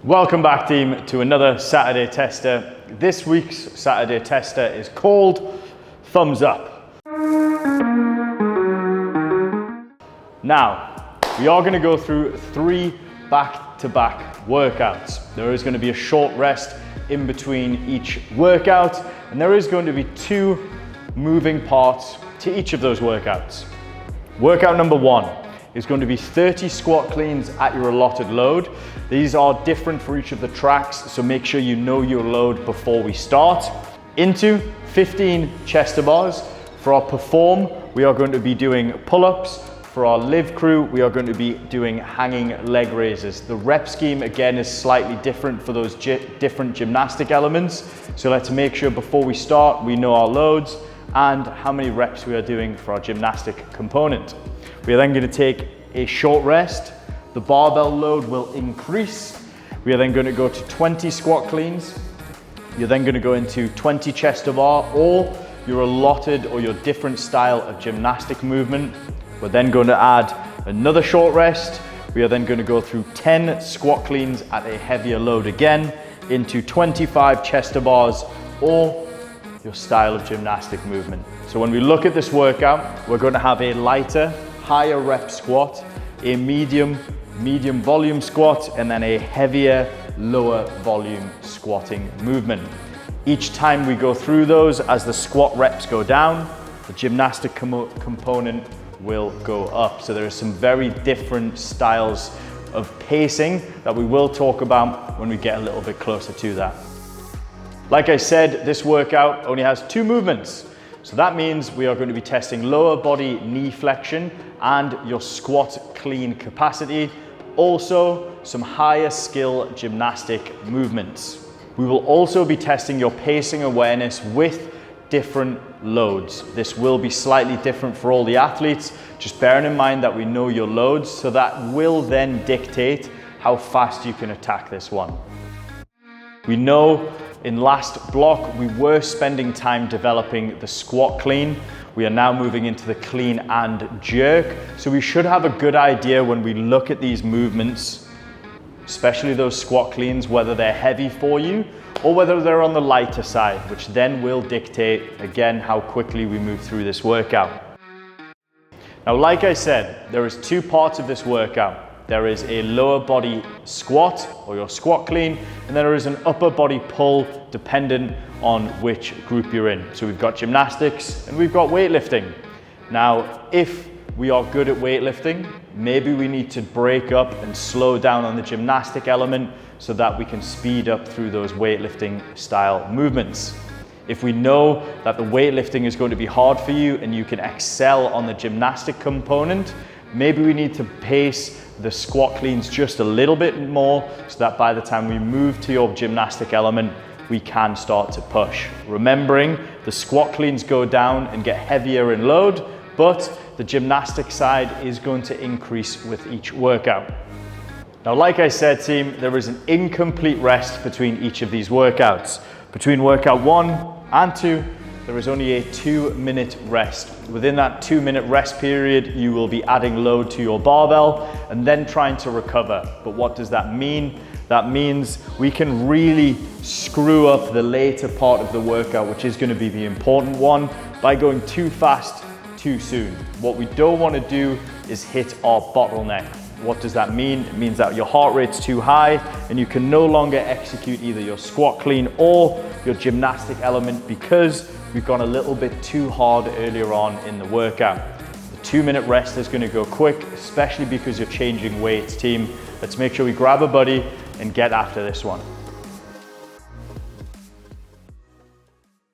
Welcome back, team, to another Saturday tester. This week's Saturday tester is called Thumbs Up. Now, we are going to go through 3 back-to-back workouts. There is going to be a short rest in between each workout, and there is going to be 2 moving parts to each of those workouts. Workout number 1 is going to be 30 squat cleans at your allotted load. These are different for each of the tracks, so make sure you know your load before we start. Into 15 chest to bars. For our perform, we are going to be doing pull-ups. For our live crew, we are going to be doing hanging leg raises. The rep scheme, again, is slightly different for those different gymnastic elements. So let's make sure before we start, we know our loads and how many reps we are doing for our gymnastic component. We are then going to take a short rest. The barbell load will increase. We are then going to go to 20 squat cleans. You're then going to go into 20 chest to bar or your allotted or your different style of gymnastic movement. We're then going to add another short rest. We are then going to go through 10 squat cleans at a heavier load again into 25 chest to bars or your style of gymnastic movement. So when we look at this workout, we're going to have a lighter, higher rep squat, a medium volume squat, and then a heavier, lower volume squatting movement. Each time we go through those, as the squat reps go down, the gymnastic component will go up. So there are some very different styles of pacing that we will talk about when we get a little bit closer to that. Like I said, this workout only has 2 movements. So that means we are going to be testing lower body knee flexion and your squat clean capacity. Also, some higher skill gymnastic movements. We will also be testing your pacing awareness with different loads. This will be slightly different for all the athletes. Just bearing in mind that we know your loads, so that will then dictate how fast you can attack this one. We know in last block, we were spending time developing the squat clean. We are now moving into the clean and jerk. So we should have a good idea when we look at these movements, especially those squat cleans, whether they're heavy for you or whether they're on the lighter side, which then will dictate, again, how quickly we move through this workout. Now, like I said, there is 2 parts of this workout. There is a lower body squat or your squat clean, and there is an upper body pull dependent on which group you're in. So we've got gymnastics and we've got weightlifting. Now, if we are good at weightlifting, maybe we need to break up and slow down on the gymnastic element so that we can speed up through those weightlifting style movements. If we know that the weightlifting is going to be hard for you and you can excel on the gymnastic component, maybe we need to pace the squat cleans just a little bit more so that by the time we move to your gymnastic element, we can start to push. Remembering the squat cleans go down and get heavier in load, but the gymnastic side is going to increase with each workout. Now, like I said, team, there is an incomplete rest between each of these workouts. Between workout 1 and 2, there is only a 2-minute rest. Within that 2-minute rest period, you will be adding load to your barbell and then trying to recover. But what does that mean? That means we can really screw up the later part of the workout, which is going to be the important one, by going too fast, too soon. What we don't want to do is hit our bottleneck. What does that mean? It means that your heart rate's too high and you can no longer execute either your squat clean or your gymnastic element because we've gone a little bit too hard earlier on in the workout. The 2-minute rest is going to go quick, especially because you're changing weights, team. Let's make sure we grab a buddy and get after this one.